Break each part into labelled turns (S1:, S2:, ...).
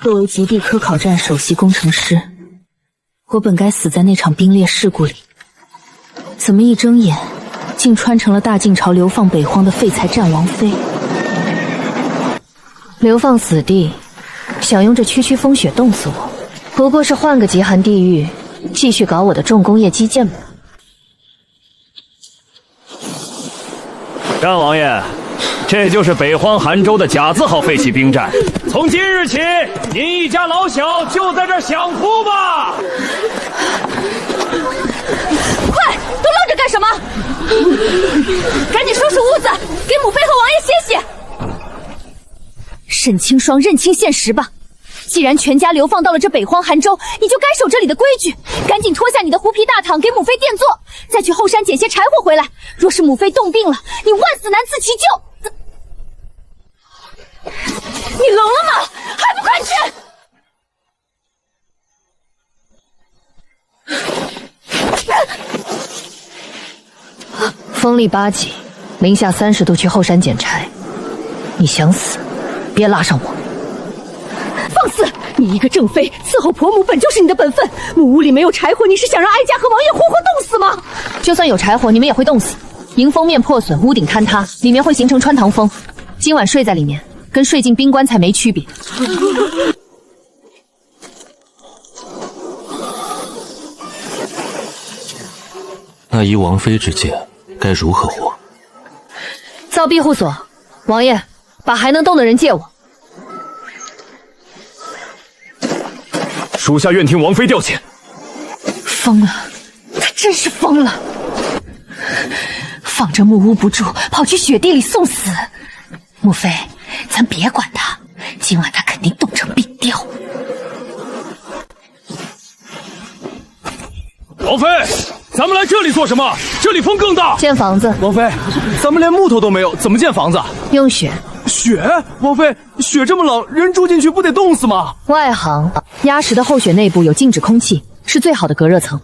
S1: 作为极地科考站首席工程师，我本该死在那场冰裂事故里，怎么一睁眼，竟穿成了大晋朝流放北荒的废材战王妃？流放死地，想用这区区风雪冻死我，不过是换个极寒地域，继续搞我的重工业基建吧。
S2: 战王爷，这就是北荒韩州的甲字号废弃兵站。从今日起，您一家老小就在这儿享福吧！
S1: 快，都愣着干什么？赶紧收拾屋子，给母妃和王爷歇歇。沈清霜，认清现实吧！既然全家流放到了这北荒韩州，你就该守这里的规矩，赶紧脱下你的狐皮大氅给母妃垫坐，再去后山捡些柴火回来。若是母妃冻病了，你万死难辞其咎。你聋了吗？还不快去！风力8级，零下30度去后山捡柴，你想死，别拉上我。放肆！你一个正妃，伺候婆母本就是你的本分。木屋里没有柴火，你是想让哀家和王爷活活冻死吗？就算有柴火，你们也会冻死。迎风面破损，屋顶坍塌，里面会形成穿堂风。今晚睡在里面，跟睡进冰棺材没区别。
S3: 那依王妃之见，该如何活？
S1: 造庇护所。王爷，把还能动的人借我。
S2: 属下愿听王妃调遣。
S1: 疯了，他真是疯了！放着木屋不住，跑去雪地里送死。母妃，咱别管他，今晚他肯定冻成冰雕。
S2: 王妃，咱们来这里做什么？这里风更大。
S1: 建房子。
S4: 王妃，咱们连木头都没有，怎么建房子？
S1: 用雪。
S4: 雪？王妃，雪这么冷，人住进去不得冻死吗？
S1: 外行，压实的厚雪内部有静止空气，是最好的隔热层。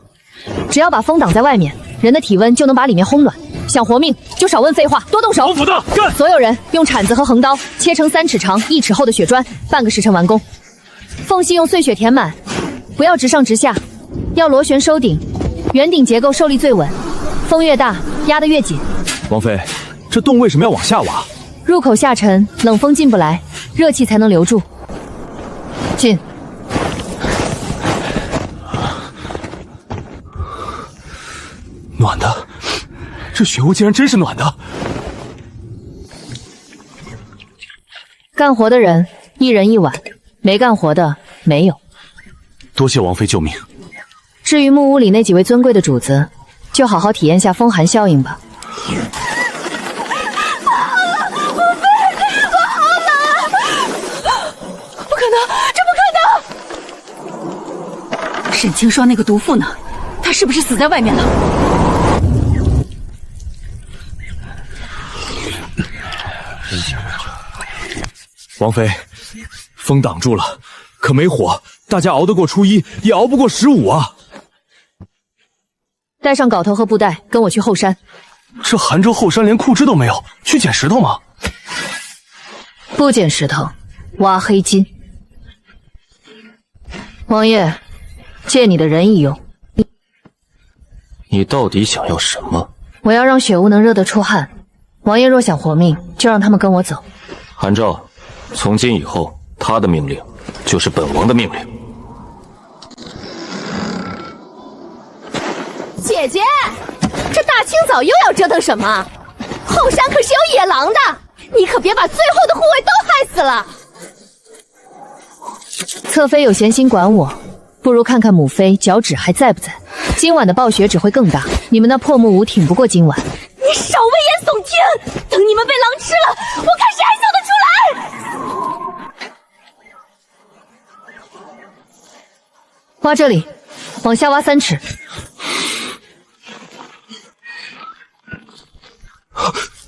S1: 只要把风挡在外面，人的体温就能把里面烘暖。想活命就少问废话，多动手。
S2: 王府的干！
S1: 所有人用铲子和横刀切成3尺长、1尺厚的雪砖，半个时辰完工。缝隙用碎雪填满，不要直上直下，要螺旋收顶，圆顶结构受力最稳。风越大，压得越紧。
S4: 王妃，这洞为什么要往下挖？
S1: 入口下沉，冷风进不来，热气才能留住。进。
S4: 暖的，这雪屋竟然真是暖的。
S1: 干活的人一人一碗，没干活的没有。
S4: 多谢王妃救命。
S1: 至于木屋里那几位尊贵的主子，就好好体验下风寒效应吧。
S5: 沈清霜那个毒妇呢？她是不是死在外面了？
S4: 王妃，风挡住了，可没火，大家熬得过初1，也熬不过15啊！
S1: 带上镐头和布袋，跟我去后山。
S4: 这韩州后山连库支都没有，去捡石头吗？
S1: 不捡石头，挖黑金。王爷，借你的人一用。
S3: 你到底想要什么？
S1: 我要让雪屋能热得出汗。王爷若想活命，就让他们跟我走。
S3: 韩昭，从今以后，他的命令就是本王的命令。
S6: 姐姐，这大清早又要折腾什么？后山可是有野狼的，你可别把最后的护卫都害死了。
S1: 侧妃有闲心管我，不如看看母妃脚趾还在不在。今晚的暴雪只会更大，你们那破木屋挺不过今晚。
S6: 你少危言耸听，等你们被狼吃了，我看谁还笑得出来。
S1: 挖这里，往下挖3尺。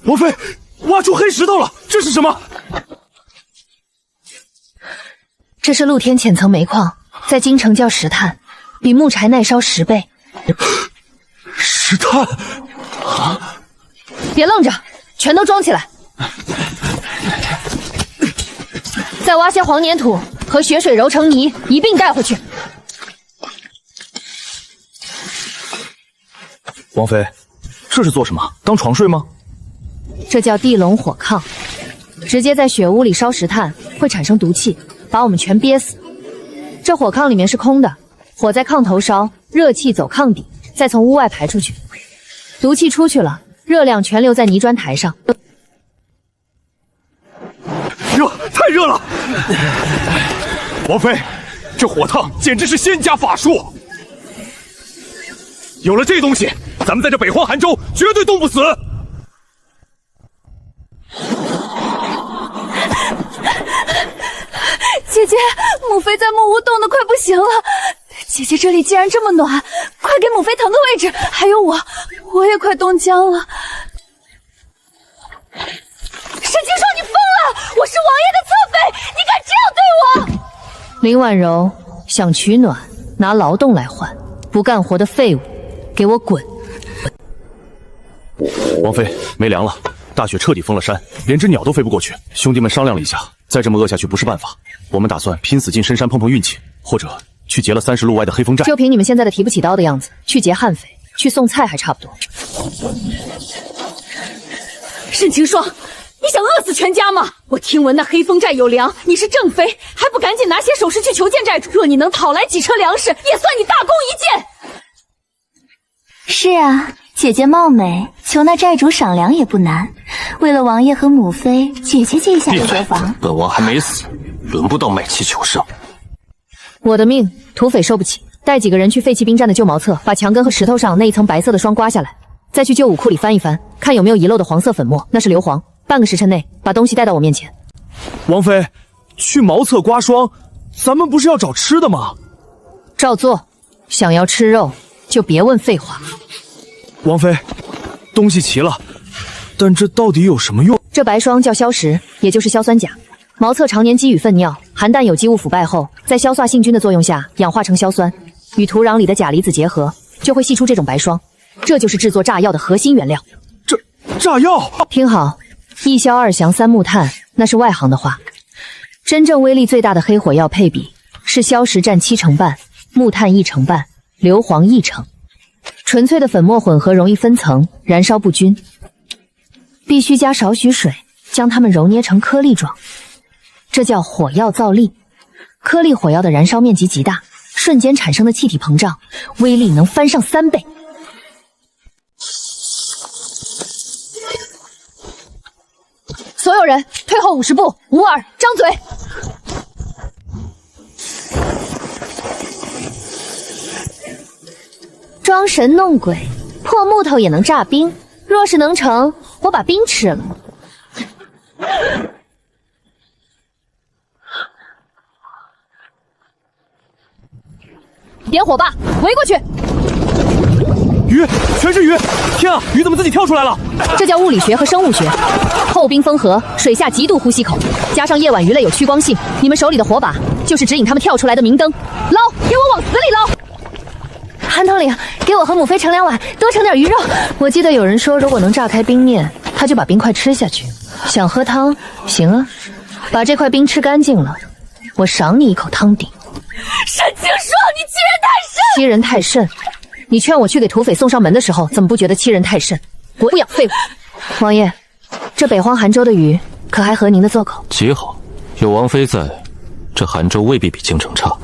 S4: 王妃，挖出黑石头了，这是什么？
S1: 这是露天浅层煤矿，在京城叫石炭，比木柴耐烧10倍。
S4: 石炭
S1: 啊！别愣着，全都装起来。再挖些黄粘土和血水揉成泥一并带回去。
S4: 王妃，这是做什么？当床睡吗？
S1: 这叫地龙火炕，直接在血屋里烧石炭会产生毒气，把我们全憋死。这火炕里面是空的，火在炕头烧，热气走炕底，再从屋外排出去。毒气出去了，热量全留在泥砖台上。
S4: 热，太热了！王妃，这火烫简直是仙家法术。有了这东西，咱们在这北荒寒州绝对冻不死。
S5: 姐姐，母妃在木屋冻得快不行了。姐姐这里既然这么暖，快给母妃腾个位置。还有我也快冻僵了。沈清霜，你疯了！我是王爷的侧妃，你敢这样对我？
S1: 林婉柔想取暖，拿劳动来换，不干活的废物，给我滚！
S4: 王妃，没粮了，大雪彻底封了山，连只鸟都飞不过去。兄弟们商量了一下，再这么饿下去不是办法，我们打算拼死进深山碰碰运气，或者去劫了30路外的黑风寨。
S1: 就凭你们现在的提不起刀的样子，去劫悍匪，去送菜还差不多。
S5: 沈清霜，你想饿死全家吗？我听闻那黑风寨有粮，你是正妃，还不赶紧拿些首饰去求见寨主？若你能讨来几车粮食，也算你大功一件。
S7: 是啊，姐姐貌美，求那寨主赏粮也不难。为了王爷和母妃，姐姐借一下就得房。
S3: 本王还没死，轮不到卖妻求胜。
S1: 我的命，土匪受不起。带几个人去废弃兵站的旧茅厕，把墙根和石头上那一层白色的霜刮下来，再去旧武库里翻一翻，看有没有遗漏的黄色粉末，那是硫磺。半个时辰内把东西带到我面前。
S4: 王妃，去茅厕刮霜，咱们不是要找吃的吗？
S1: 照做。想要吃肉，就别问废话。
S4: 王妃，东西齐了，但这到底有什么用？
S1: 这白霜叫硝石，也就是硝酸钾。茅厕常年积雨粪尿，含氮有机物腐败后，在硝化性菌的作用下氧化成硝酸，与土壤里的钾离子结合，就会析出这种白霜。这就是制作炸药的核心原料。
S4: 这炸药？
S1: 听好，一硝二翔三木炭，那是外行的话。真正威力最大的黑火药配比是硝石占7成半，木炭1成半，硫磺1成。纯粹的粉末混合容易分层，燃烧不均，必须加少许水，将它们揉捏成颗粒状。这叫火药造粒。颗粒火药的燃烧面积极大，瞬间产生的气体膨胀，威力能翻上3倍。所有人退后50步，捂耳，张嘴。装神弄鬼，破木头也能炸冰。若是能成，我把冰吃了。点火吧，围过去！
S4: 鱼，全是鱼！天啊，鱼怎么自己跳出来了？
S1: 这叫物理学和生物学。厚冰封河，水下极度呼吸口，加上夜晚鱼类有趋光性，你们手里的火把就是指引他们跳出来的明灯。捞，给我往死里捞！韩统领，给我和母妃盛2碗，多盛点鱼肉。我记得有人说，如果能炸开冰面，他就把冰块吃下去。想喝汤？行啊，把这块冰吃干净了，我赏你一口汤底。
S5: 沈清霜，你欺人太甚！
S1: 欺人太甚？你劝我去给土匪送上门的时候，怎么不觉得欺人太甚？我不养废物。王爷，这北荒寒州的鱼可还合您的做口？
S3: 极好，有王妃在，这寒州未必比京城差。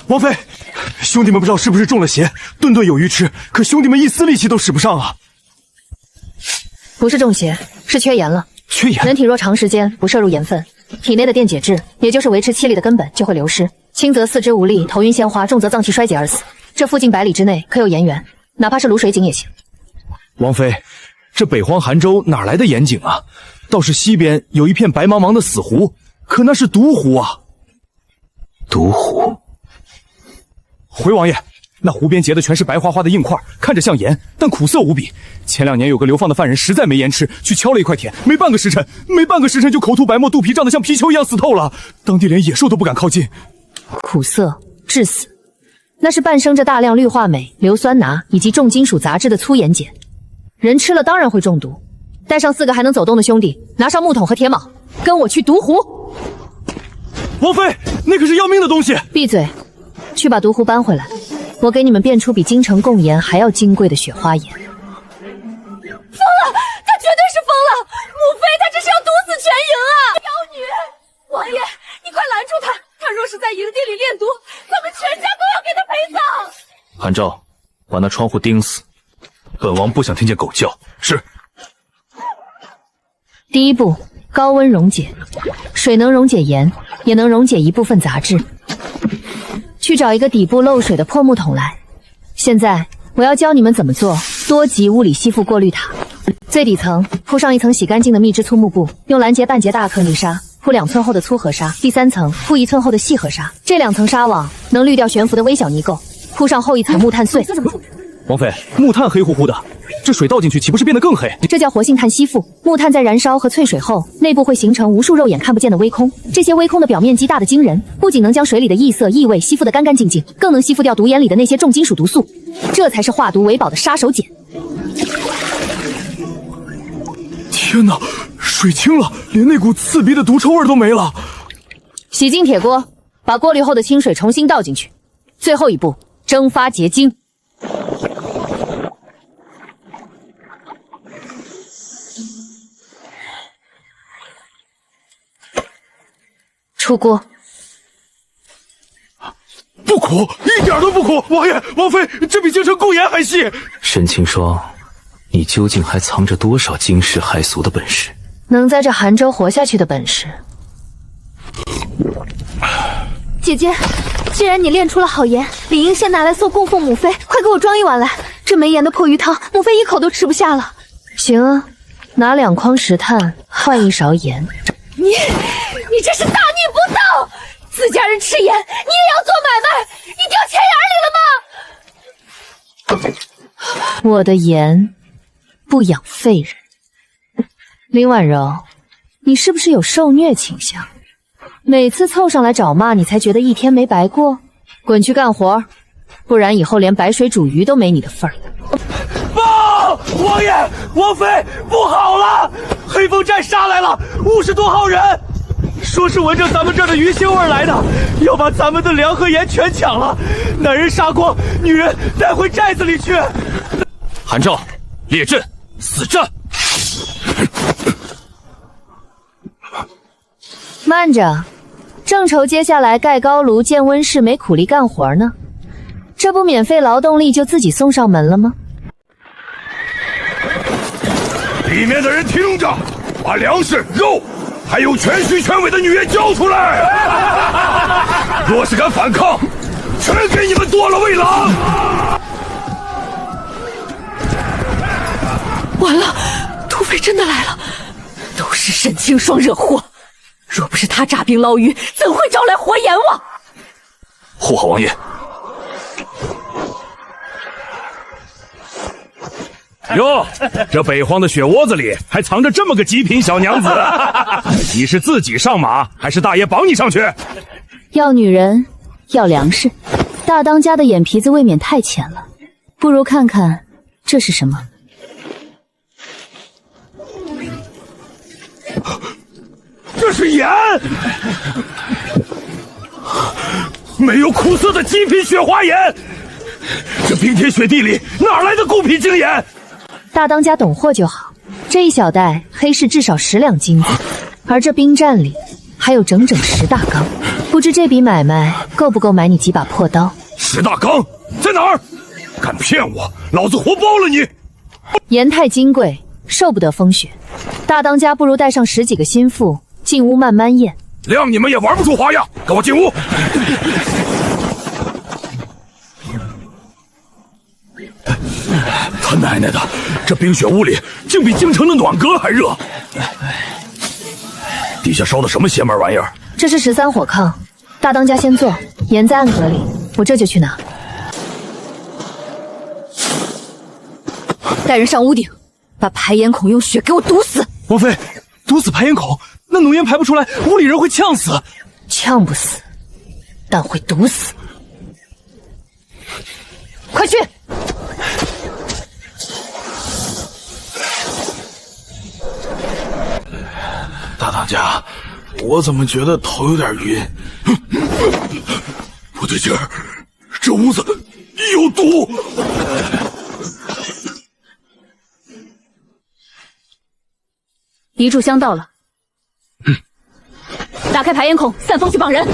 S4: 王妃，兄弟们不知道是不是中了邪，顿顿有鱼吃，可兄弟们一丝力气都使不上啊！
S1: 不是中邪，是缺盐了。
S4: 缺盐？
S1: 人体若长时间不摄入盐分，体内的电解质，也就是维持气力的根本就会流失，轻则四肢无力、头晕鲜花，重则脏器衰竭而死。这附近100里之内可有盐源，哪怕是卤水井也行。
S4: 王妃，这北荒寒州哪来的盐井啊？倒是西边有一片白茫茫的死湖，可那是毒湖啊！
S3: 毒湖？
S4: 回王爷，那湖边结的全是白花花的硬块，看着像盐，但苦涩无比。前2年有个流放的犯人实在没盐吃，去敲了一块田，没半个时辰就口吐白沫，肚皮胀得像皮球一样死透了。当地连野兽都不敢靠近。
S1: 苦涩致死，那是伴生着大量氯化镁、硫酸钠以及重金属杂质的粗盐碱。人吃了当然会中毒。带上4个还能走动的兄弟，拿上木桶和铁铆，跟我去毒湖。
S4: 王妃，那可是要命的东西！
S1: 闭嘴，去把毒壶搬回来。我给你们变出比京城贡盐还要金贵的雪花盐。疯
S5: 了，他绝对是疯了！母妃，他这是要毒死全营啊！妖女，王爷，你快拦住他！他若是在营地里炼毒，咱们全家都要给他陪葬。
S3: 韩昭，把那窗户钉死。
S4: 本王不想听见狗叫。是。
S1: 第一步，高温溶解。水能溶解盐，也能溶解一部分杂质。去找一个底部漏水的破木桶来。现在我要教你们怎么做多级物理吸附过滤塔。最底层铺上一层洗干净的蜜汁粗幕布，用拦截半截大颗泥沙铺2寸厚的粗河沙，第3层铺1寸厚的细河沙。这2层纱网能滤掉悬浮的微小泥垢，铺上厚一层木炭碎。
S4: 王妃，木炭黑乎乎的，这水倒进去岂不是变得更黑？
S1: 这叫活性炭吸附。木炭在燃烧和萃水后，内部会形成无数肉眼看不见的微空。这些微空的表面积大得惊人，不仅能将水里的异色异味吸附得干干净净，更能吸附掉毒盐里的那些重金属毒素。这才是化毒为宝的杀手锏。
S4: 天哪，水清了，连那股刺鼻的毒臭味都没了。
S1: 洗净铁锅，把过滤后的清水重新倒进去。最后一步，蒸发结晶。出锅。
S4: 不苦，一点都不苦。王爷、王妃，这比京城贡盐还细。
S3: 沈清霜，你究竟还藏着多少惊世骇俗的本事？
S1: 能在这杭州活下去的本事。
S6: 姐姐，既然你炼出了好盐，理应先拿来送供奉母妃，快给我装一碗来。这没盐的破鱼汤，母妃一口都吃不下了。
S1: 行啊，拿2筐石炭换1勺盐。
S5: 你这是大逆不道！自家人吃盐，你也要做买卖，你掉钱眼里了吗？
S1: 我的盐不养废人。林婉柔，你是不是有受虐倾向？每次凑上来找骂，你才觉得一天没白过？滚去干活，不然以后连白水煮鱼都没你的份儿。
S4: 报！王爷、王妃，不好了！黑风寨杀来了50多号人，说是闻着咱们这儿的鱼腥味来的，要把咱们的粮和盐全抢了，男人杀光，女人带回寨子里去。
S3: 韩昭，列阵，死战！
S1: 慢着，正愁接下来盖高炉、建温室没苦力干活呢，这不免费劳动力就自己送上门了吗？
S8: 里面的人听着，把粮食、肉，还有全虚全伪的女人交出来！若是敢反抗，全给你们剁了喂狼！
S5: 完了，土匪真的来了，都是沈清霜惹祸。若不是他诈兵捞鱼，怎会招来活阎王？
S3: 护好王爷。
S2: 哟，这北荒的雪窝子里还藏着这么个极品小娘子，你是自己上马，还是大爷绑你上去？
S1: 要女人，要粮食，大当家的眼皮子未免太浅了，不如看看这是什么。
S8: 这是盐，没有苦涩的极品雪花盐。这冰天雪地里哪来的贡品精盐？
S1: 大当家懂货就好。这一小袋黑市至少10两金子，而这冰战里还有整整10大缸，不知这笔买卖够不够买你几把破刀
S8: ？10大缸在哪儿？敢骗我，老子活包了你！
S1: 盐太金贵，受不得风雪。大当家不如带上10几个心腹进屋慢慢验。
S8: 谅你们也玩不出花样，跟我进屋。他奶奶的，这冰雪屋里竟比京城的暖阁还热。底下烧的什么邪门玩意儿？
S1: 这是13火炕，大当家先坐，盐在暗格里，我这就去拿。
S5: 带人上屋顶，把排烟孔用血给我堵死。
S4: 王妃，堵死排烟孔，那浓烟排不出来，屋里人会呛死。
S1: 呛不死，但会堵死。快去！
S8: 家，我怎么觉得头有点晕？不对劲儿，这屋子有毒！
S1: 一炷香到了，打开排烟孔，散风去绑人。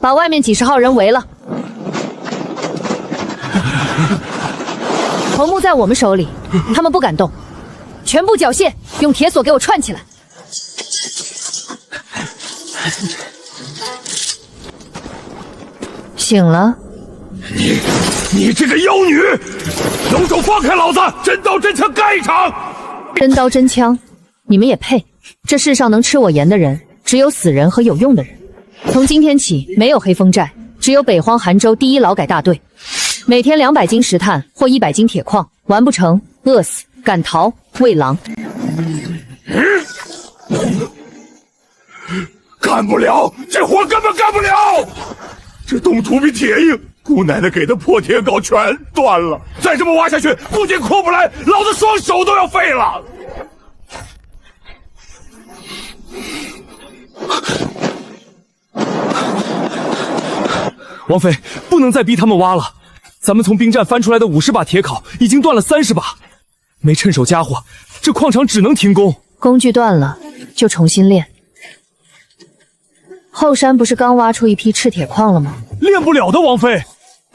S1: 把外面几十号人围了。头目在我们手里，他们不敢动，全部缴械，用铁锁给我串起来。醒了。
S8: 你这个妖女，有种放开老子！真刀真枪干一场！
S1: 真刀真枪，你们也配？这世上能吃我盐的人，只有死人和有用的人。从今天起，没有黑风寨，只有北荒韩州第一劳改大队。每天200斤石炭或100斤铁矿，完不成饿死，赶逃喂狼。
S8: 干不了，这活根本干不了。这冻土比铁硬，姑奶奶给的破铁镐全断了。再这么挖下去，不仅扩不来，老子双手都要废了。
S4: 王妃，不能再逼他们挖了。咱们从兵站翻出来的50把铁镐已经断了30把，没趁手家伙，这矿场只能停工。
S1: 工具断了，就重新炼。后山不是刚挖出一批赤铁矿了吗？
S4: 炼不了的，王妃，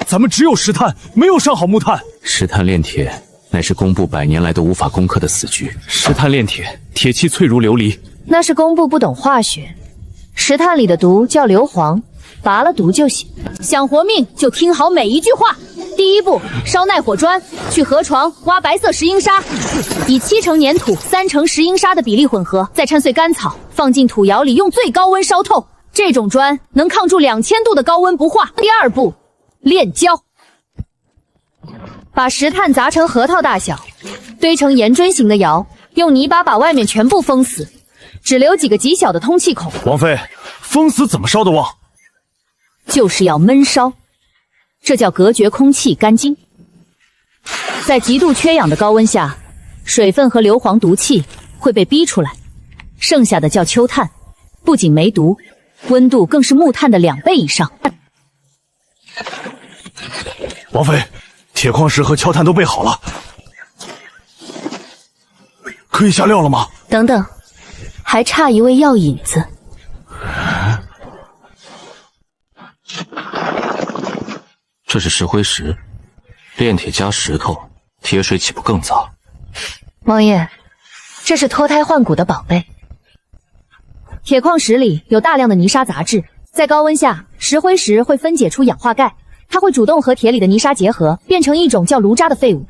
S4: 咱们只有石炭，没有上好木炭。
S3: 石炭炼铁乃是工部100年来都无法攻克的死局。
S4: 石炭炼铁，铁器脆如琉璃。
S1: 那是工部不懂化学。石炭里的毒叫硫磺，拔了毒就行。想活命就听好每一句话。第一步，烧耐火砖，去河床挖白色石英砂，以7成粘土、3成石英砂的比例混合，再掺碎干草，放进土窑里，用最高温烧透。这种砖能抗住2000度的高温不化。第二步，炼胶，把石炭砸成核桃大小，堆成圆锥形的窑，用泥巴把外面全部封死，只留几个极小的通气孔。
S4: 王妃，封死怎么烧得旺？
S1: 就是要闷烧，这叫隔绝空气干净。在极度缺氧的高温下，水分和硫磺毒气会被逼出来，剩下的叫秋炭，不仅没毒，温度更是木炭的2倍以上。
S4: 王妃，铁矿石和敲炭都备好了，可以下料了吗？
S1: 等等，还差一味药引子。
S3: 这是石灰石，炼铁加石头，铁水岂不更糟？
S1: 王爷，这是脱胎换骨的宝贝。铁矿石里有大量的泥沙杂质，在高温下，石灰石会分解出氧化钙，它会主动和铁里的泥沙结合，变成一种叫炉渣的废物。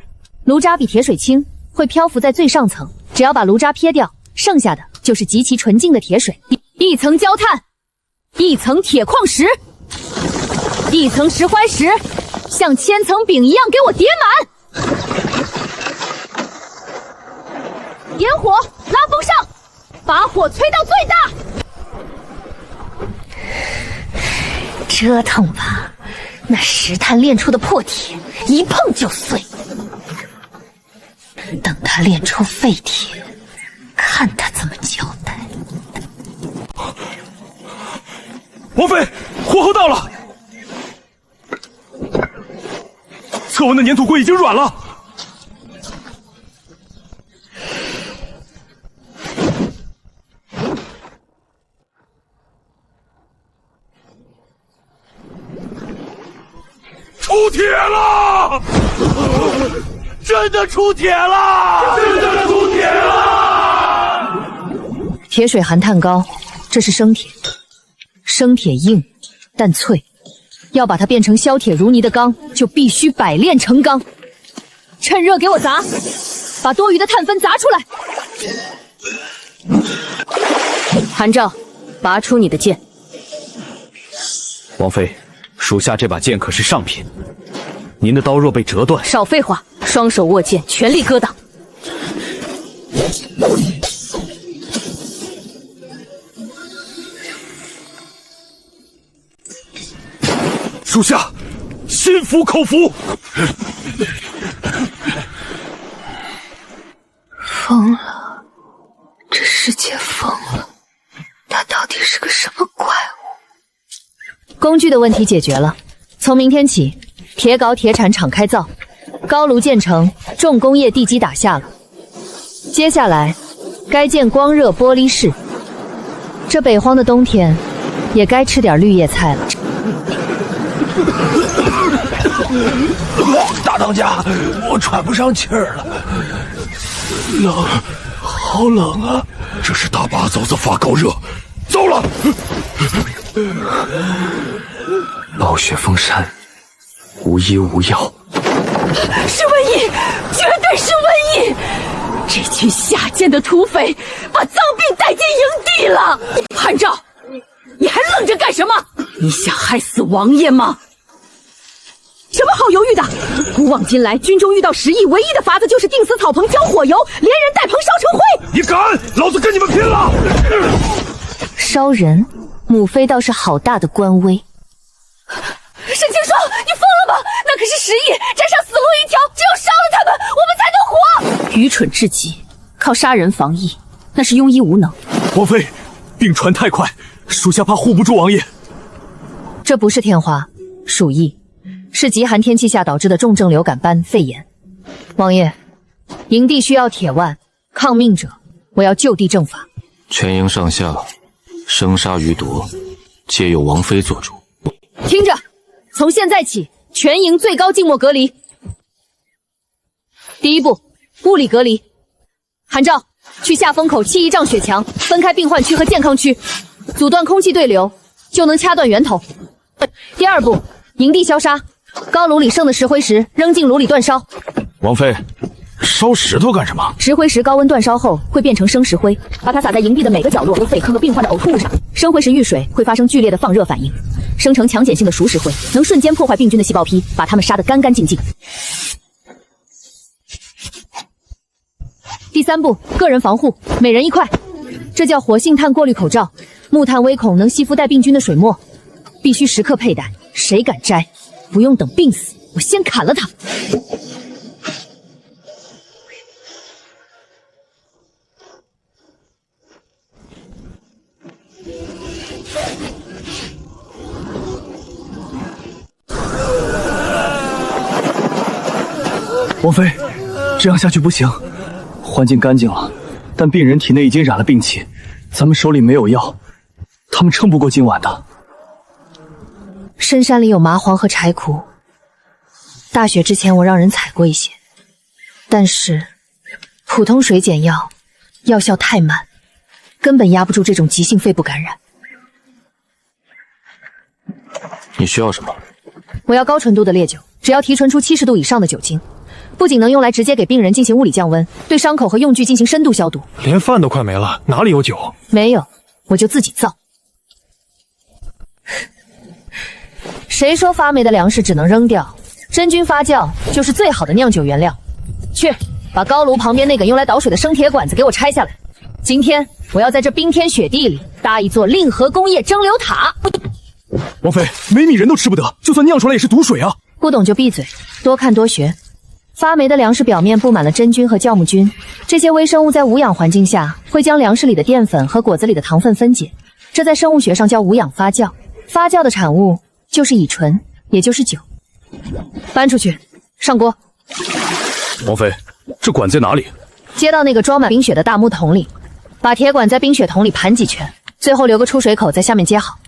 S1: 炉渣比铁水轻，会漂浮在最上层，只要把炉渣撇掉，剩下的就是极其纯净的铁水。一层焦炭，一层铁矿石，一层石灰石，像千层饼一样给我叠满。点火，拉风上，把火吹到最大。折腾吧，那石炭炼出的破铁，一碰就碎。等他炼出废铁，看他怎么交代。
S4: 王妃，火候到了。侧纹的粘土柜已经软了。
S8: 出铁了！真的出铁了！真的出铁了！
S1: 铁水含碳高，这是生铁。生铁硬但脆，要把它变成削铁如泥的钢，就必须百炼成钢。趁热给我砸，把多余的碳分砸出来。韩照，拔出你的剑。
S4: 王妃，属下这把剑可是上品，您的刀若被折断……
S1: 少废话，双手握剑，全力格挡。
S8: 属下心服口服。
S1: 疯了，这世界疯了，他到底是个什么怪物？工具的问题解决了，从明天起，铁镐铁铲厂开造，高炉建成，重工业地基打下了。接下来，该建光热玻璃室。这北荒的冬天，也该吃点绿叶菜了。
S8: 大当家，我喘不上气儿了，冷，好冷啊！这是大把嫂子发高热，糟了！
S3: 暴雪封山，无医无药，
S5: 是瘟疫，绝对是瘟疫！这群下贱的土匪把脏病带进营地了！韩昭，你还愣着干什么？你想害死王爷吗？什么好犹豫的？古往今来，军中遇到食疫，唯一的法子就是定死草棚，浇火油，连人带棚烧成灰。
S8: 你敢，老子跟你们拼了！
S1: 烧人，母妃倒是好大的官威。
S5: 沈清霜，你疯了吗？那可是食疫，沾上死路一条，只有杀了他们，我们才能活。愚蠢至极，靠杀人防疫，那是庸医无能。
S4: 王妃，病传太快，属下怕护不住王爷。
S1: 这不是天花，鼠疫，是极寒天气下导致的重症流感般肺炎。王爷，营地需要铁腕，抗命者，我要就地正法。
S3: 全营上下，生杀予夺，皆由王妃做主。
S1: 听着，从现在起，全营最高静默隔离。第一步，物理隔离。韩昭，去下风口砌1丈雪墙，分开病患区和健康区，阻断空气对流，就能掐断源头。第二步，营地消杀，高炉里剩的石灰石扔进炉里煅烧。
S4: 王妃，烧石头干什么？
S1: 石灰石高温煅烧后会变成生石灰，把它撒在营地的每个角落和废坑和病患的呕吐物上。生灰石遇水会发生剧烈的放热反应，生成强碱性的熟石灰，能瞬间破坏病菌的细胞坯，把它们杀得干干净净。第三步，个人防护，每人1块，这叫活性炭过滤口罩，木炭微孔能吸附带病菌的水墨，必须时刻佩戴，谁敢摘，不用等病死，我先砍了他。
S4: 王妃，这样下去不行。环境干净了，但病人体内已经染了病气，咱们手里没有药，他们撑不过今晚的。
S1: 深山里有麻黄和柴枯，大雪之前我让人采过一些，但是普通水碱药药效太慢，根本压不住这种急性肺部感染。
S3: 你需要什么？
S1: 我要高纯度的烈酒，只要提纯出70度以上的酒精，不仅能用来直接给病人进行物理降温，对伤口和用具进行深度消毒。
S9: 连饭都快没了，哪里有酒？
S1: 没有，我就自己造。谁说发霉的粮食只能扔掉？真菌发酵就是最好的酿酒原料。去，把高炉旁边那个用来倒水的生铁管子给我拆下来。今天我要在这冰天雪地里搭一座令和工业蒸馏塔。
S4: 王妃，没米人都吃不得，就算酿出来也是毒水啊！
S1: 不懂就闭嘴，多看多学。发霉的粮食表面布满了真菌和酵母菌，这些微生物在无氧环境下会将粮食里的淀粉和果子里的糖分分解，这在生物学上叫无氧发酵。发酵的产物就是乙醇，也就是酒。搬出去，上锅。
S4: 王妃，这管在哪里？
S1: 接到那个装满冰雪的大木桶里，把铁管在冰雪桶里盘几圈，最后留个出水口在下面接好。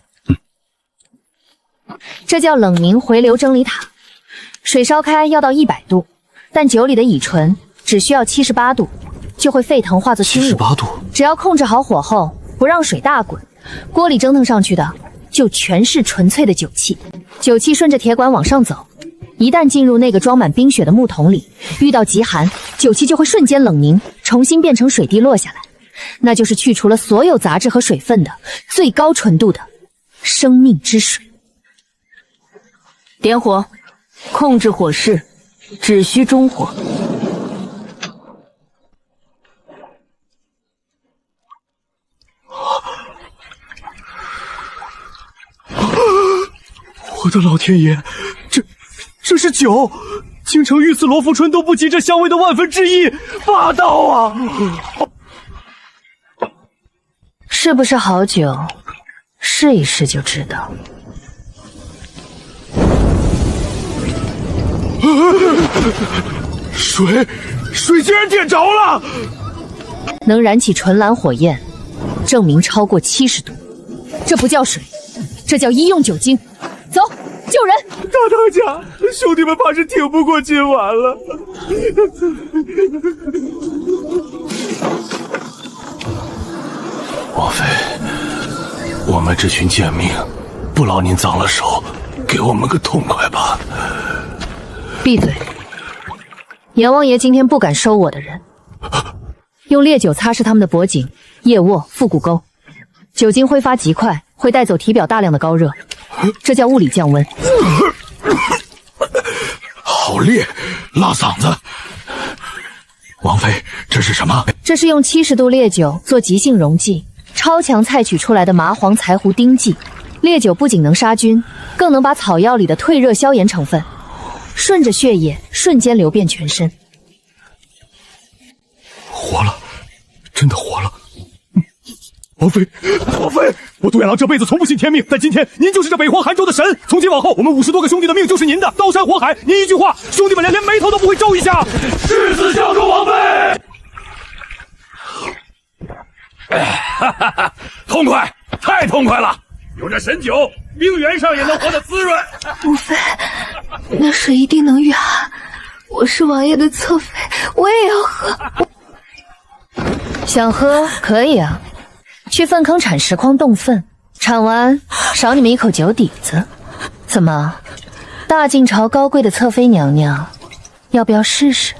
S1: 这叫冷凝回流蒸梨塔，水烧开要到100度，但酒里的乙醇只需要78度，就会沸腾化作熏乳。
S3: 78度，
S1: 只要控制好火候，不让水大滚，锅里蒸腾上去的就全是纯粹的酒气。酒气顺着铁管往上走，一旦进入那个装满冰雪的木桶里，遇到极寒，酒气就会瞬间冷凝，重新变成水滴落下来，那就是去除了所有杂质和水分的最高纯度的生命之水。
S5: 点火，控制火势，只需中火。
S4: 我的老天爷，这是酒，京城御赐罗浮春都不及这香味的1/10，霸道啊！
S1: 是不是好酒？试一试就知道。
S8: 水竟然点着了！
S1: 能燃起纯蓝火焰，证明超过70度。这不叫水，这叫医用酒精。走，救人！
S4: 大当家，兄弟们怕是挺不过今晚了。
S8: 王妃，我们这群贱命，不劳您脏了手，给我们个痛快吧。
S1: 闭嘴！阎王爷今天不敢收我的人，用烈酒擦拭他们的脖颈、腋窝、腹股沟，酒精挥发极快，会带走体表大量的高热，这叫物理降温。
S8: 好烈，辣嗓子。王妃，这是什么？
S1: 这是用70度烈酒做急性溶剂，超强萃取出来的麻黄柴胡丁剂。烈酒不仅能杀菌，更能把草药里的退热消炎成分顺着血液瞬间流遍全身。
S4: 活了，真的活了！王妃，王妃，我独眼狼这辈子从不信天命，但今天您就是这北荒寒州的神。从今往后，我们50多个兄弟的命就是您的，刀山火海，您一句话，兄弟们连眉头都不会皱一下。
S8: 誓死效忠王妃！痛快，太痛快了！有这神酒，冰原上也能活得滋润。
S5: 母妃，那水一定能御寒。我是王爷的侧妃，我也要喝。
S1: 想喝可以啊，去粪坑产石矿冻粪，产完赏你们一口酒底子。怎么，大晋朝高贵的侧妃娘娘，要不要试试？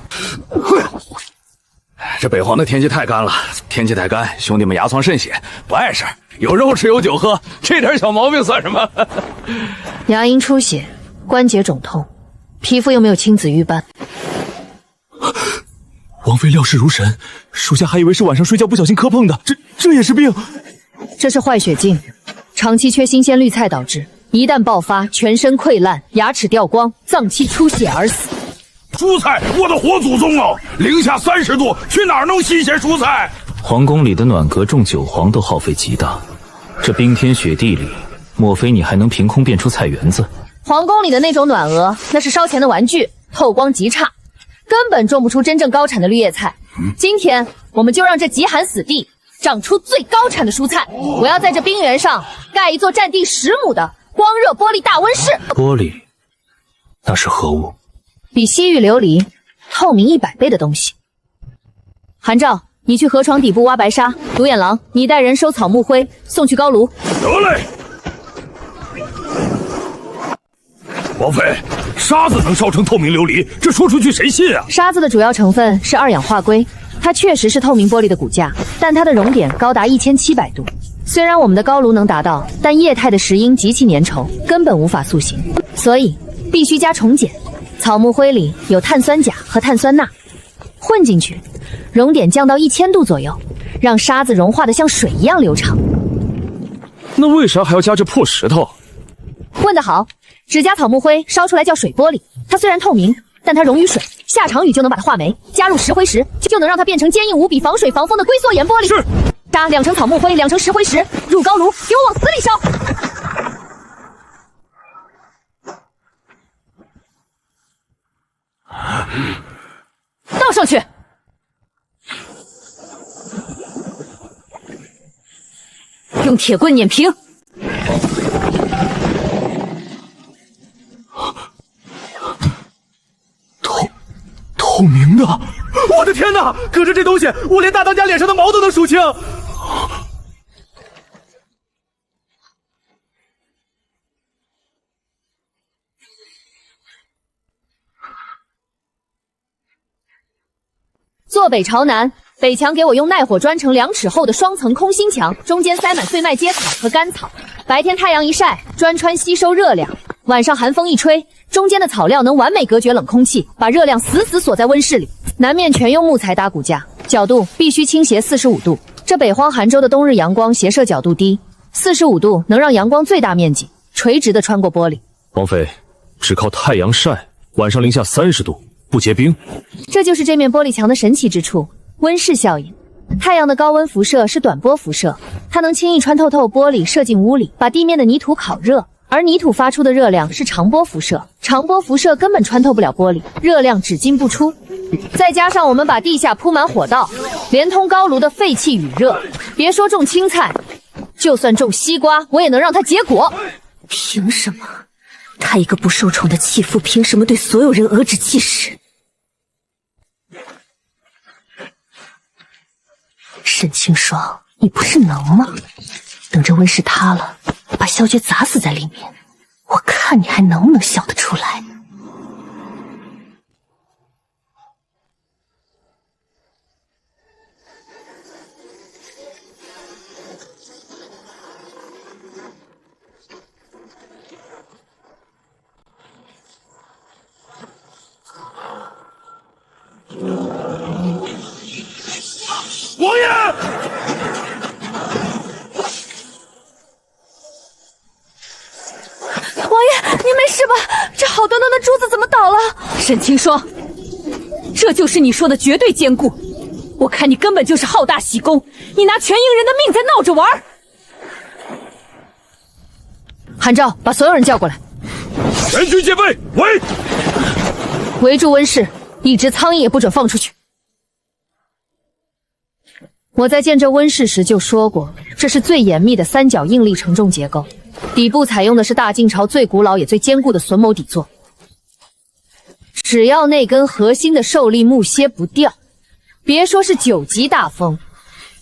S8: 这北荒的天气太干了，天气太干，兄弟们牙疮渗血，不碍事儿，有肉吃有酒喝，这点小毛病算什么？
S1: 牙龈出血，关节肿痛，皮肤又没有青紫玉斑。
S4: 王妃料事如神，属下还以为是晚上睡觉不小心磕碰的，这也是病。
S1: 这是坏血镜，长期缺新鲜绿菜导致，一旦爆发，全身溃烂，牙齿掉光，脏器出血而死。
S8: 蔬菜，我的活祖宗哦！零下30度，去哪儿弄新鲜蔬菜？
S3: 皇宫里的暖阁种韭黄都耗费极大，这冰天雪地里，莫非你还能凭空变出菜园子？
S1: 皇宫里的那种暖鹅，那是烧钱的玩具，透光极差，根本种不出真正高产的绿叶菜。今天我们就让这极寒死地长出最高产的蔬菜。我要在这冰原上盖一座占地10亩的光热玻璃大温室。
S3: 玻璃，那是何物？
S1: 比西域琉璃透明100倍的东西。韩照，你去河床底部挖白沙；独眼狼，你带人收草木灰，送去高炉。
S8: 得嘞。王妃，沙子能烧成透明琉璃，这说出去谁信啊？
S1: 沙子的主要成分是2氧化硅，它确实是透明玻璃的骨架，但它的熔点高达1700度。虽然我们的高炉能达到，但液态的石英极其粘稠，根本无法塑形，所以必须加重碱。草木灰里有碳酸钾和碳酸钠，混进去，熔点降到1000度左右，让沙子融化的像水一样流畅。
S4: 那为啥还要加这破石头？
S1: 问得好，只加草木灰烧出来叫水玻璃。它虽然透明，但它溶于水，下场雨就能把它化没。加入石灰石，就能让它变成坚硬无比、防水防风的硅塑岩玻璃。
S8: 是。
S1: 加2成草木灰，2成石灰石，入高炉，给我往死里烧。倒上去。用铁棍碾平。
S4: 透明的！我的天哪！隔着这东西，我连大当家脸上的毛都能数清。
S1: 坐北朝南，北墙给我用耐火砖成2尺厚的双层空心墙，中间塞满碎麦秸草和干草。白天太阳一晒，砖川吸收热量；晚上寒风一吹，中间的草料能完美隔绝冷空气，把热量死死锁在温室里。南面全用木材搭骨架，角度必须倾斜45度。这北荒寒州的冬日阳光斜射角度低，45度能让阳光最大面积垂直的穿过玻璃。
S9: 王妃，只靠太阳晒
S4: 晚上零下30度，不结冰。
S1: 这就是这面玻璃墙的神奇之处——温室效应。太阳的高温辐射是短波辐射，它能轻易穿透玻璃，射进屋里，把地面的泥土烤热。而泥土发出的热量是长波辐射，长波辐射根本穿透不了玻璃，热量只进不出。再加上我们把地下铺满火道，连通高炉的废气与热，别说种青菜，就算种西瓜，我也能让它结果。
S5: 凭什么？他一个不受宠的弃妇，凭什么对所有人颐指气使？沈清霜，你不是能吗？等这温室塌了，把萧绝砸死在里面，我看你还能不能笑得出来。
S8: 王爷！
S5: 王爷，您没事吧？这好端端的珠子怎么倒了？
S1: 沈清霜，这就是你说的绝对坚固。我看你根本就是好大喜功，你拿全营人的命在闹着玩。韩昭，把所有人叫过来，
S8: 全军戒备，
S1: 围住温室，一只苍蝇也不准放出去。我在建这温室时就说过，这是最严密的三角应力承重结构，底部采用的是大晋朝最古老也最坚固的榫卯底座。只要那根核心的受力木楔不掉，别说是9级大风，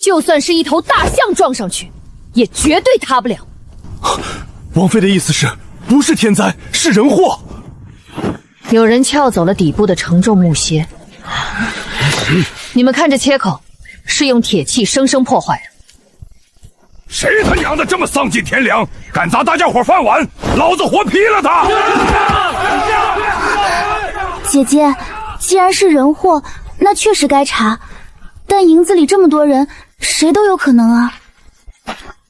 S1: 就算是一头大象撞上去，也绝对塌不了。
S4: 王妃的意思是，不是天灾，是人祸。
S1: 有人撬走了底部的承重木楔，你们看这切口，是用铁器生生破坏的。
S8: 谁他娘的这么丧尽天良，敢砸大家伙饭碗，老子活劈了他！
S7: 姐姐，既然是人祸，那确实该查。但营子里这么多人，谁都有可能啊。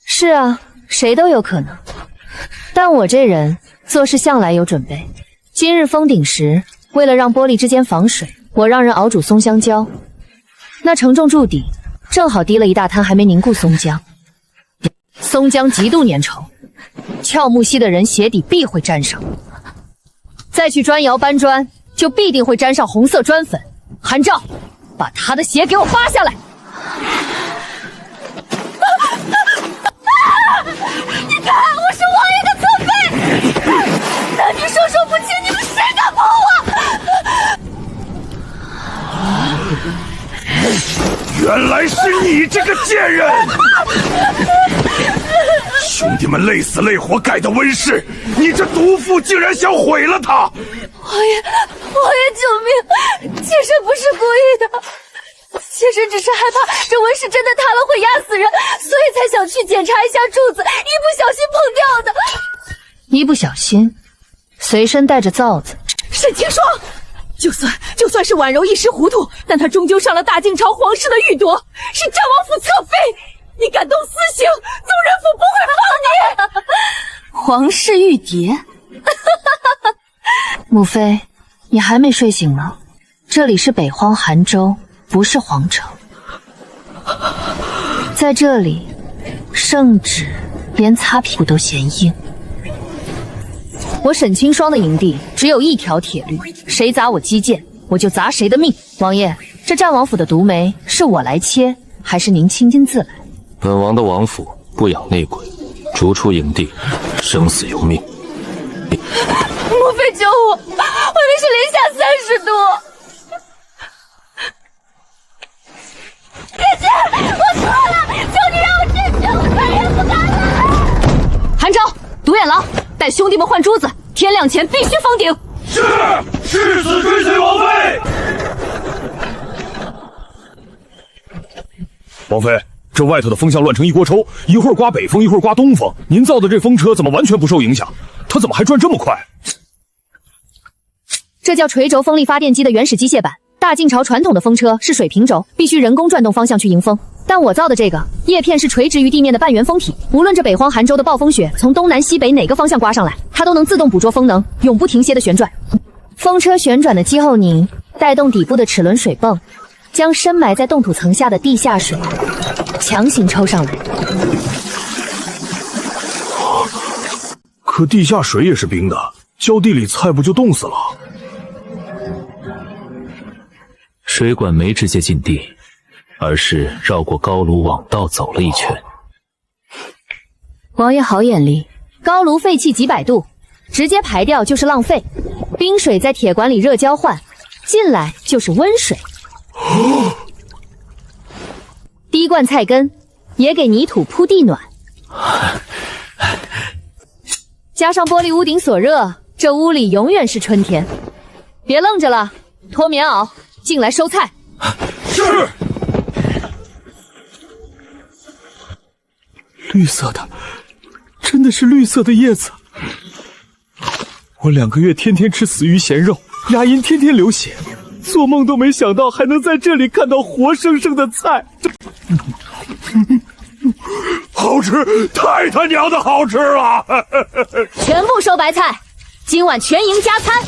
S1: 是啊，谁都有可能。但我这人做事向来有准备。今日封顶时，为了让玻璃之间防水，我让人熬煮松香胶。那承重柱底正好滴了一大滩还没凝固松浆。松浆极度粘稠，撬木楔的人鞋底必会沾上。再去砖窑搬砖，就必定会沾上红色砖粉。韩昭，把他的鞋给我扒下来！
S5: 你看，我是王爷的侧妃，男女授受不亲，你们谁敢碰我？
S8: 原来是你这个贱人！兄弟们累死累活盖的温室，你这毒妇竟然想毁了它！
S5: 王爷，救命！妾身不是故意的，妾身只是害怕这温室真的塌了会压死人，所以才想去检查一下柱子，一不小心碰掉的。
S1: 一不小心，随身带着皂子。
S5: 沈清霜，就算是婉柔一时糊涂，但她终究上了大晋朝皇室的玉铎，是战王府侧妃。你敢动私刑，宗人府不会放你。皇室玉蝶。
S1: 母妃，你还没睡醒呢。这里是北荒韩州，不是皇城。在这里，圣旨连擦屁股都嫌硬。我沈清霜的营地只有一条铁律，谁砸我基建，我就砸谁的命。王爷，这战王府的毒梅是我来切，还是您亲自来？
S3: 本王的王府不养内鬼，逐出营地，生死由命。
S5: 母妃救我，外面是零下30度。姐姐，我错了，求你让我进去，我再也不敢了。
S1: 韩昭，独眼狼，带兄弟们换珠子，天亮前必须封顶。
S8: 誓死追随王妃。
S4: 王妃，这外头的风向乱成一锅粥，一会儿刮北风，一会儿刮东风。您造的这风车怎么完全不受影响？它怎么还转这么快？
S1: 这叫垂轴风力发电机的原始机械版。大晋朝传统的风车是水平轴，必须人工转动方向去迎风。但我造的这个叶片是垂直于地面的半圆风体，无论这北荒韩州的暴风雪从东南西北哪个方向刮上来，它都能自动捕捉风能，永不停歇的旋转。风车旋转的机后拧带动底部的齿轮水泵，将深埋在冻土层下的地下水强行抽上来。
S8: 可地下水也是冰的，浇地里菜不就冻死了？
S3: 水管没直接进地，而是绕过高炉往道走了一圈。
S1: 王爷好眼力，高炉废气几百度，直接排掉就是浪费。冰水在铁管里热交换，进来就是温水。滴灌菜根，也给泥土铺地暖。加上玻璃屋顶锁热，这屋里永远是春天。别愣着了，脱棉袄，进来收菜。
S8: 是。
S4: 绿色的，真的是绿色的叶子。我2个月天天吃死鱼咸肉，牙龈天天流血，做梦都没想到还能在这里看到活生生的菜。
S8: 好吃，太他娘的好吃了！
S1: 全部收白菜，今晚全营加餐。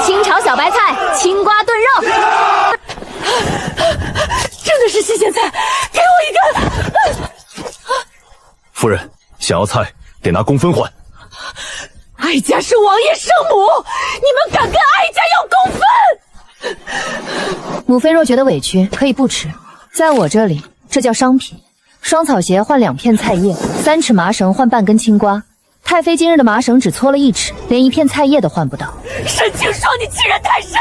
S1: 清炒小白菜，青瓜炖肉。
S5: 真的是新鲜菜，给我一根！
S4: 夫人，想要菜得拿公分换。
S5: 哀家是王爷圣母，你们敢跟哀家要公分？
S1: 母妃若觉得委屈，可以不吃，在我这里这叫商品。双草鞋换2片菜叶，3尺麻绳换半根青瓜。太妃今日的麻绳只搓了1尺，连1片菜叶都换不到。
S5: 沈清霜，你欺人太甚！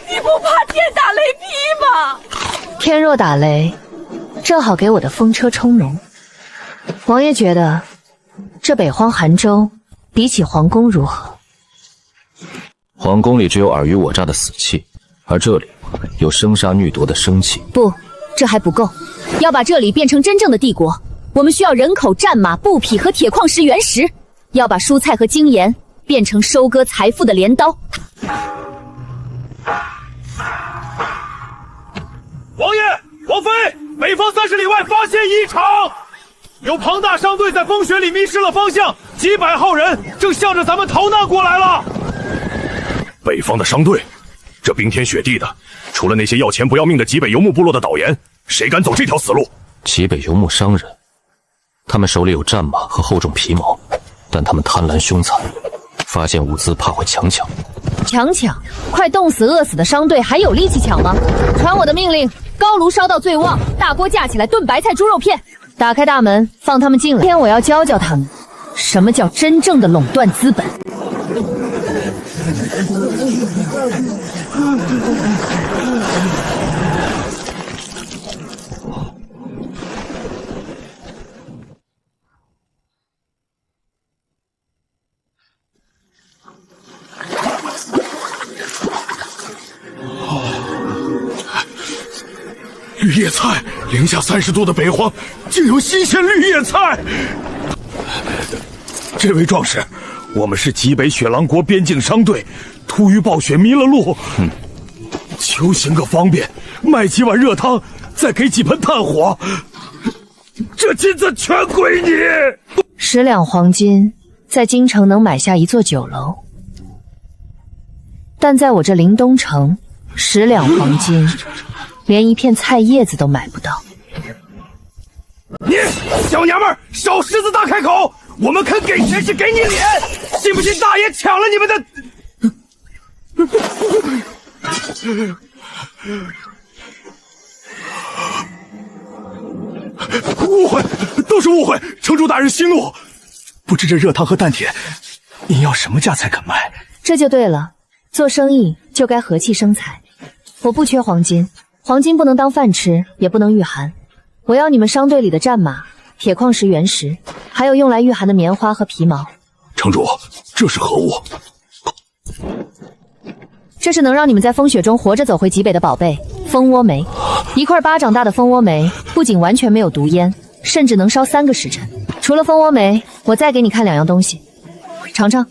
S5: 你不怕天打雷劈吗？
S1: 天若打雷，正好给我的风车充农。王爷觉得这北荒寒州比起皇宫如何？
S3: 皇宫里只有尔虞我诈的死气，而这里有生杀掠夺的生气。
S1: 不，这还不够，要把这里变成真正的帝国，我们需要人口、战马、布匹和铁矿石原石，要把蔬菜和精盐变成收割财富的镰刀。
S8: 王爷、王妃，北方30里外发现异常，有庞大商队在风雪里迷失了方向，几百号人正向着咱们逃难过来了。北方的商队，这冰天雪地的，除了那些要钱不要命的极北游牧部落的导言，谁敢走这条死路？
S3: 极北游牧商人，他们手里有战马和厚重皮毛，但他们贪婪凶残，发现物资怕会强抢。
S1: 强抢？快冻死饿死的商队还有力气抢吗？传我的命令，高炉烧到最旺，大锅架起来炖白菜猪肉片，打开大门放他们进来。今天我要教教他们什么叫真正的垄断资本。
S8: 绿叶菜，零下30度的北荒，竟有新鲜绿叶菜。这位壮士，我们是极北雪狼国边境商队，突遇暴雪迷了路，求行个方便，卖几碗热汤，再给几盆炭火，这金子全归你。
S1: 10两黄金在京城能买下一座酒楼，但在我这临东城，10两黄金连1片菜叶子都买不到。
S8: 你小娘们儿，少狮子大开口！我们肯给钱是给你脸，信不信大爷抢了你们的？误会，都是误会！城主大人息怒。
S4: 不知这热汤和蛋铁，您要什么价才肯卖？
S1: 这就对了，做生意就该和气生财。我不缺黄金，黄金不能当饭吃，也不能御寒。我要你们商队里的战马、铁矿石原石，还有用来御寒的棉花和皮毛。
S8: 城主，这是何物？
S1: 这是能让你们在风雪中活着走回极北的宝贝——蜂窝煤。1块巴掌大的蜂窝煤，不仅完全没有毒烟，甚至能烧3个时辰。除了蜂窝煤，我再给你看2样东西，尝尝。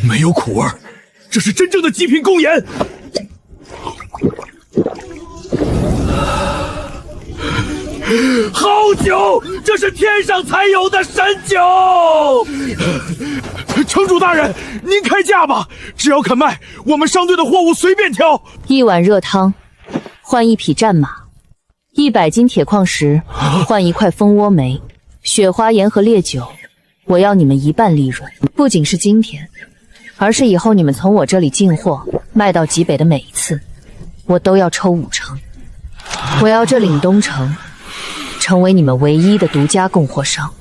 S8: 没有苦味，这是真正的极品公盐。好酒，这是天上才有的神酒。
S4: 城主大人，您开价吧，只要肯卖，我们商队的货物随便挑。
S1: 1碗热汤，换1匹战马；100斤铁矿石，换1块蜂窝煤；雪花岩和烈酒，我要你们1半利润。不仅是今天，而是以后你们从我这里进货卖到极北的每一次，我都要抽5成。我要这岭东城成为你们唯一的独家供货商。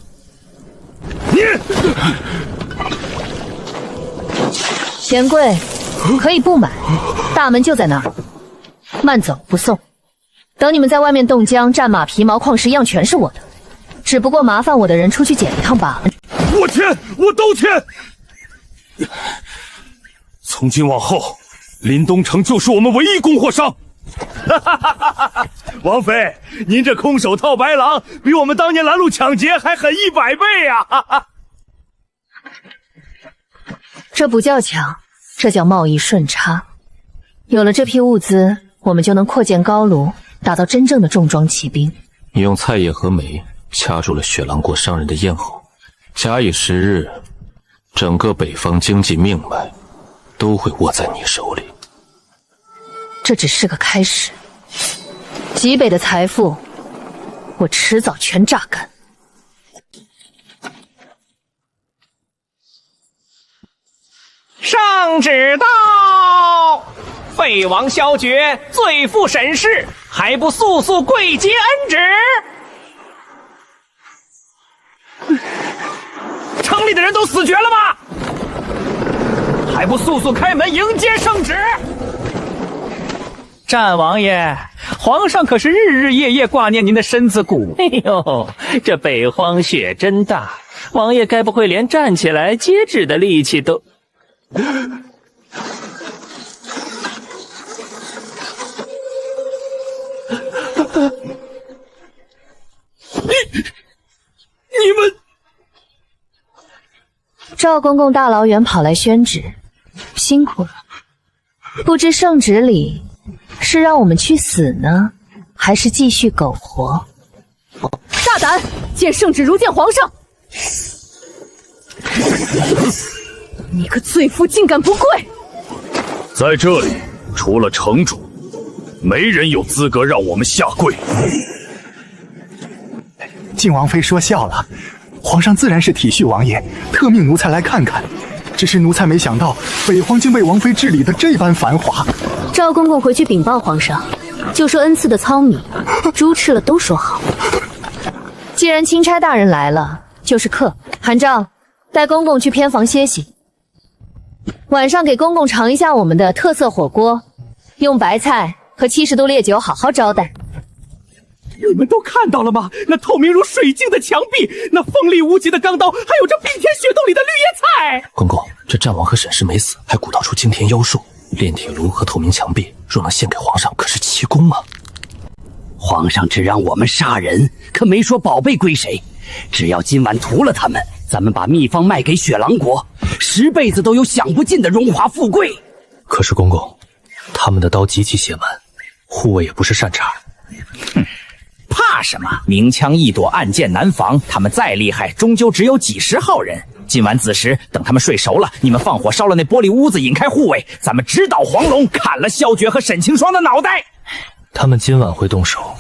S1: 钱柜可以不买，大门就在那儿，慢走不送。等你们在外面冻浆、战马、皮毛、矿石一样全是我的，只不过麻烦我的人出去捡一趟罢了。
S8: 我签，我都签。从今往后，林东城就是我们唯一供货商。
S2: 王妃，您这空手套白狼，比我们当年拦路抢劫还狠100倍呀！
S1: 这不叫抢，这叫贸易顺差。有了这批物资，我们就能扩建高炉，打造真正的重装骑兵。
S3: 你用菜叶和煤掐住了雪狼国商人的咽喉，假以时日，整个北方经济命脉都会握在你手里。
S1: 这只是个开始，极北的财富，我迟早全榨干。
S10: 圣旨到，废王萧决罪负审视，还不速速跪接恩旨？城里的人都死绝了吗？还不速速开门迎接圣旨？战王爷，皇上可是日日夜夜挂念您的身子骨。
S11: 哎呦，这北荒雪真大，王爷该不会连站起来接旨的力气都……
S8: 你们，
S1: 赵公公大老远跑来宣旨，辛苦了。不知圣旨里是让我们去死呢，还是继续苟活？
S5: 大胆，见圣旨如见皇上！你个罪妇，竟敢不跪！
S8: 在这里，除了城主，没人有资格让我们下跪。
S9: 靖王妃说笑了，皇上自然是体恤王爷，特命奴才来看看。只是奴才没想到，北荒竟被王妃治理得这般繁华。
S6: 赵公公回去禀报皇上，就说恩赐的糙米，猪吃了都说好。
S1: 既然钦差大人来了，就是客。韩昭，带公公去偏房歇息。晚上给公公尝一下我们的特色火锅，用白菜和70度烈酒好好招待。
S4: 你们都看到了吗？那透明如水晶的墙壁，那锋利无极的钢刀，还有这冰天雪洞里的绿叶菜。
S3: 公公，这战王和沈氏没死，还鼓捣出惊天妖术，炼铁炉和透明墙壁，若能献给皇上，可是奇功啊！
S12: 皇上只让我们杀人，可没说宝贝归谁。只要今晚屠了他们，咱们把秘方卖给雪狼国，10辈子都有享不尽的荣华富贵。
S3: 可是公公，他们的刀极其邪门，护卫也不是善茬。
S10: 哼，怕什么？明枪易躲，暗箭难防。他们再厉害，终究只有几十号人。今晚子时，等他们睡熟了，你们放火烧了那玻璃屋子，引开护卫，咱们直捣黄龙，砍了萧决和沈清霜的脑袋。
S3: 他们今晚会动手，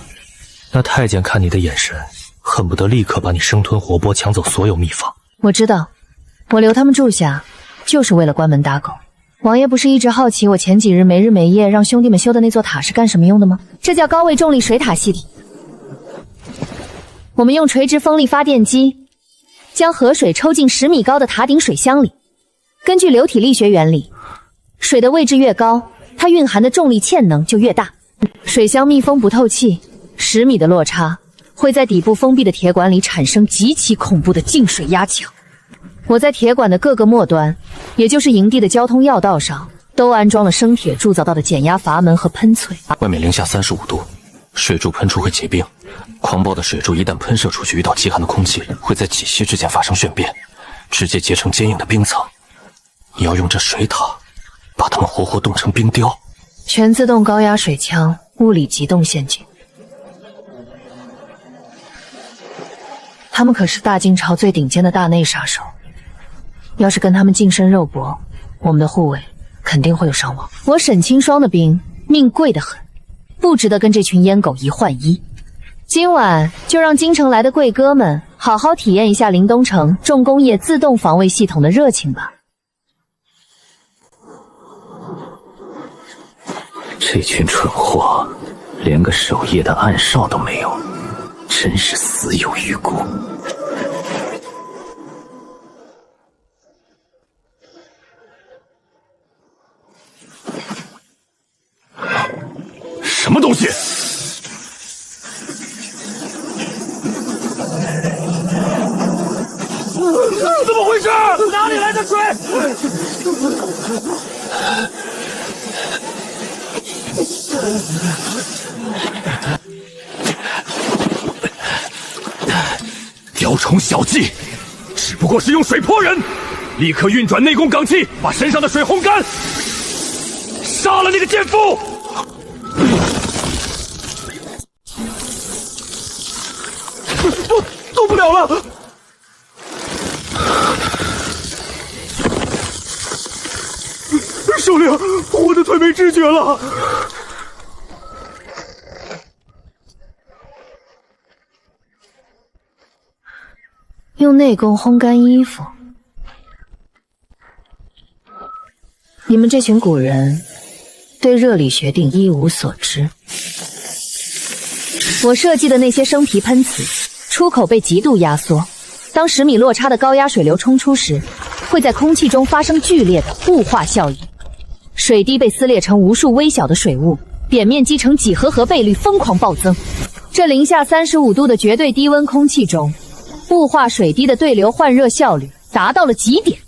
S3: 那太监看你的眼神，恨不得立刻把你生吞活剥，抢走所有秘方。
S1: 我知道，我留他们住下，就是为了关门打狗。王爷不是一直好奇我前几日没日没夜让兄弟们修的那座塔是干什么用的吗？这叫高位重力水塔系统。我们用垂直风力发电机将河水抽进10米高的塔顶水箱里，根据流体力学原理，水的位置越高，它蕴含的重力潜能就越大。水箱密封不透气，10米的落差会在底部封闭的铁管里产生极其恐怖的进水压强。我在铁管的各个末端，也就是营地的交通要道上，都安装了生铁铸造到的减压阀门和喷淬。
S3: 外面零下35度，水柱喷出会结冰，狂暴的水柱一旦喷射出去，遇到极寒的空气，会在几息之间发生旋变，直接结成坚硬的冰层。你要用这水塔把它们活活冻成冰雕。全自动高压水枪，物理急冻陷阱。
S1: 他们可是大晋朝最顶尖的大内杀手，要是跟他们近身肉搏，我们的护卫肯定会有伤亡。我沈清霜的兵命贵得很，不值得跟这群烟狗一换一。今晚就让京城来的贵哥们好好体验一下林东城重工业自动防卫系统的热情吧。
S3: 这群蠢货，连个守夜的暗哨都没有，真是死有余辜。
S8: 什么东西？怎么回事？哪里来的水？雕虫小技，只不过是用水泼人，立刻运转内功罡气，把身上的水烘干，杀了那个贱妇！动不了了！首领，我的腿没知觉了。
S1: 用内功烘干衣服，你们这群古人对热力学定一无所知。我设计的那些生皮喷瓷，出口被极度压缩，当10米落差的高压水流冲出时，会在空气中发生剧烈的雾化效应，水滴被撕裂成无数微小的水雾，扁面积成几何和倍率疯狂暴增。这零下35度的绝对低温空气中，雾化水滴的对流换热效率达到了极点。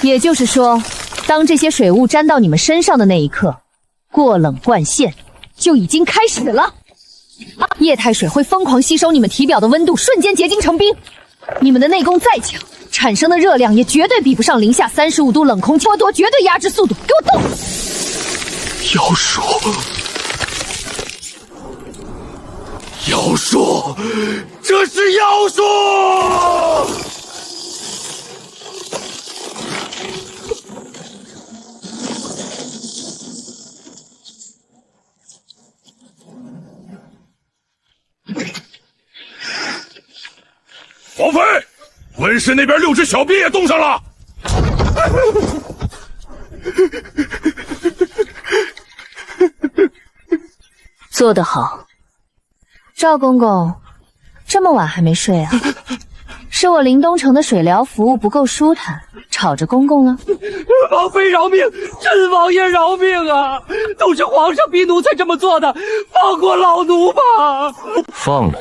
S1: 也就是说，当这些水雾沾到你们身上的那一刻，过冷灌线就已经开始了。液态水会疯狂吸收你们体表的温度，瞬间结晶成冰。你们的内功再强，产生的热量也绝对比不上零下35度冷空气剥夺绝对压制速度。给我动！
S8: 妖术，妖术，这是妖术！王妃，温室那边6只小鳖也冻上了。
S1: 做得好，赵公公，这么晚还没睡啊？是我林东城的水疗服务不够舒坦，吵着公公了？
S12: 王妃饶命，朕王爷饶命啊！都是皇上逼奴才这么做的，放过老奴吧！
S3: 放了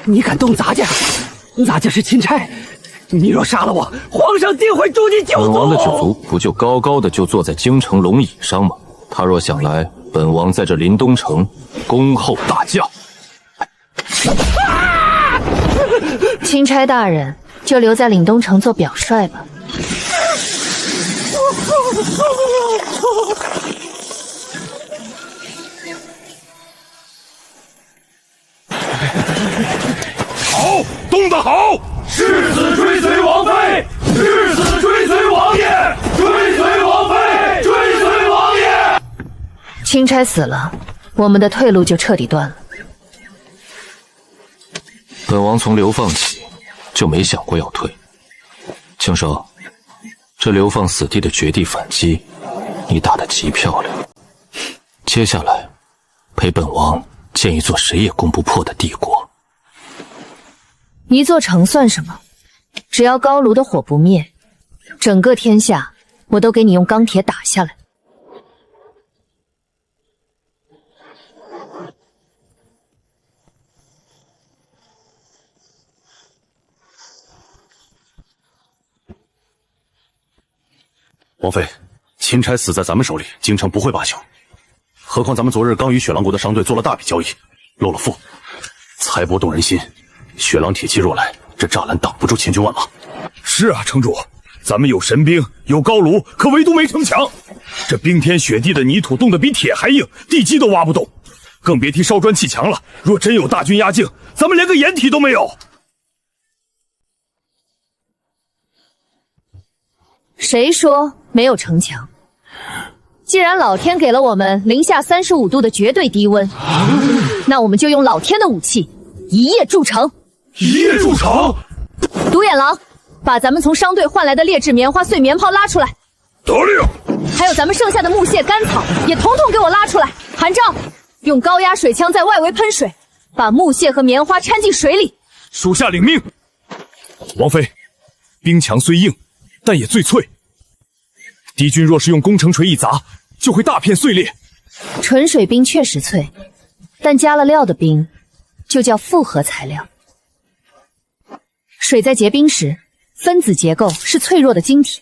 S12: 你？你敢动咱家？咱家是钦差，你若杀了我，皇上定会诛你九族。
S3: 本王的九族不就高高的就坐在京城龙椅上吗？他若想来，本王在这林东城恭候大驾。
S1: 钦差大人就留在岭东城做表率吧。
S8: 好，动得好！誓死追随王妃，誓死追随王爷，追随王妃，追随王爷。
S1: 钦差死了，我们的退路就彻底断了。
S3: 本王从流放起就没想过要退。青蛇，这流放死地的绝地反击，你打得极漂亮。接下来，陪本王建一座谁也攻不破的帝国。
S1: 一座城算什么？只要高炉的火不灭，整个天下我都给你用钢铁打下来。
S8: 王妃，钦差死在咱们手里，京城不会罢休。何况咱们昨日刚与雪狼国的商队做了大笔交易，露了富，财帛动人心。雪狼铁骑若来，这栅栏挡不住千军万马。是啊，城主，咱们有神兵，有高炉，可唯独没城墙。这冰天雪地的泥土冻得比铁还硬，地基都挖不动，更别提烧砖砌墙了。若真有大军压境，咱们连个掩体都没有。
S1: 谁说没有城墙？既然老天给了我们零下35度的绝对低温，那我们就用老天的武器，一夜筑城。
S8: 一夜筑城。
S1: 独眼狼，把咱们从商队换来的劣质棉花碎棉炮拉出来。
S8: 得令。
S1: 还有咱们剩下的木屑干草也统统给我拉出来。韩照，用高压水枪在外围喷水，把木屑和棉花掺进水里。
S4: 属下领命。王妃，冰墙虽硬，但也最脆。敌军若是用攻城锤一砸，就会大片碎裂。
S1: 纯水冰确实脆，但加了料的冰就叫复合材料。水在结冰时，分子结构是脆弱的晶体，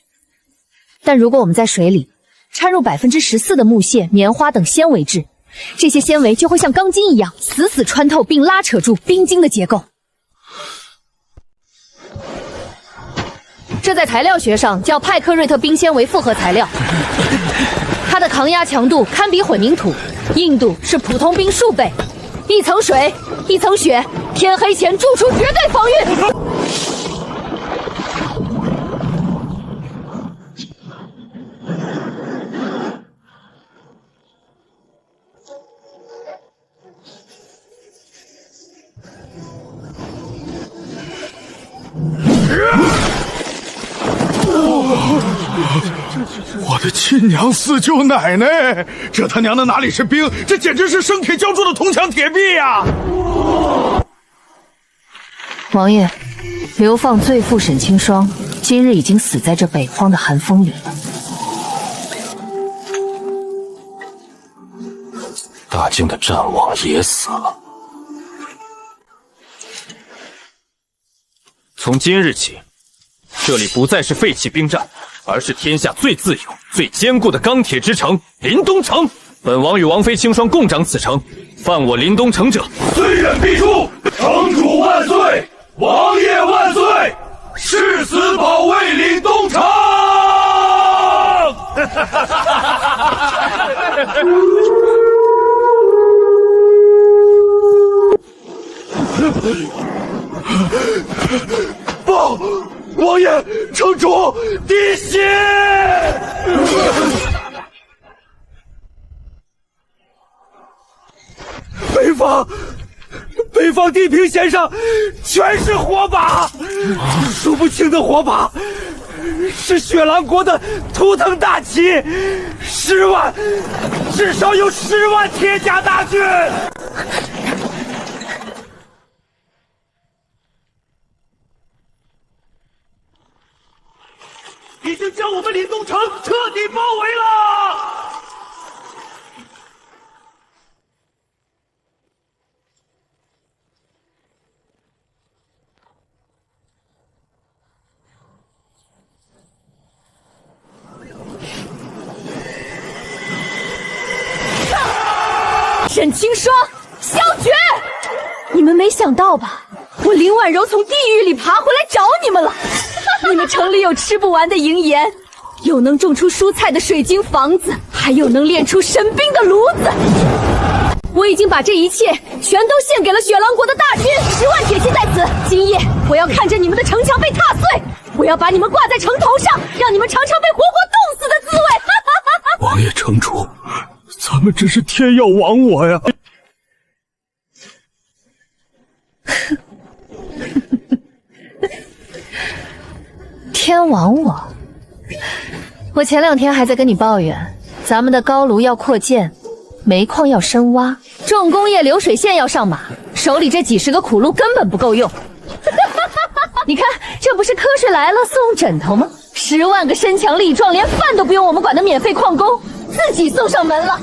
S1: 但如果我们在水里掺入14%的木屑、棉花等纤维质，这些纤维就会像钢筋一样死死穿透并拉扯住冰晶的结构。这在材料学上叫派克瑞特冰纤维复合材料，它的抗压强度堪比混凝土，硬度是普通冰数倍。一层水，一层雪，天黑前筑出绝对防御。
S8: 我的亲娘四舅奶奶，这他娘的哪里是冰，这简直是生铁浇筑的铜墙铁壁呀！
S1: 王爷，流放罪妇沈清霜今日已经死在这北荒的寒风里了。
S3: 大靖的战王也死了。从今日起，这里不再是废弃兵站，而是天下最自由、最坚固的钢铁之城——临东城。本王与王妃清霜共掌此城，犯我临东城者，
S8: 虽远必诛！城主万岁！王爷万岁！誓死保卫临东城！报，王爷，城主滴血！北方地平线上全是火把，数不清的火把，是雪狼国的图腾大旗，10万，至少有10万铁甲大军。已经将我们临东城彻底包围了。
S1: 沈清霜，萧绝，你们没想到吧？我林婉柔从地狱里爬回来找你们了。你们城里有吃不完的营盐，有能种出蔬菜的水晶房子，还有能炼出神兵的炉子。我已经把这一切全都献给了雪狼国的大军，10万铁骑在此。今夜我要看着你们的城墙被踏碎，我要把你们挂在城头上，让你们尝尝被活活冻死的滋味。
S8: 王爷城主，咱们这是天要亡我呀！
S1: 天亡我！我前2天还在跟你抱怨，咱们的高炉要扩建，煤矿要深挖，重工业流水线要上马，手里这几10个苦路根本不够用。你看，这不是瞌睡来了送枕头吗？10万个身强力壮，连饭都不用我们管的免费矿工，自己送上门了。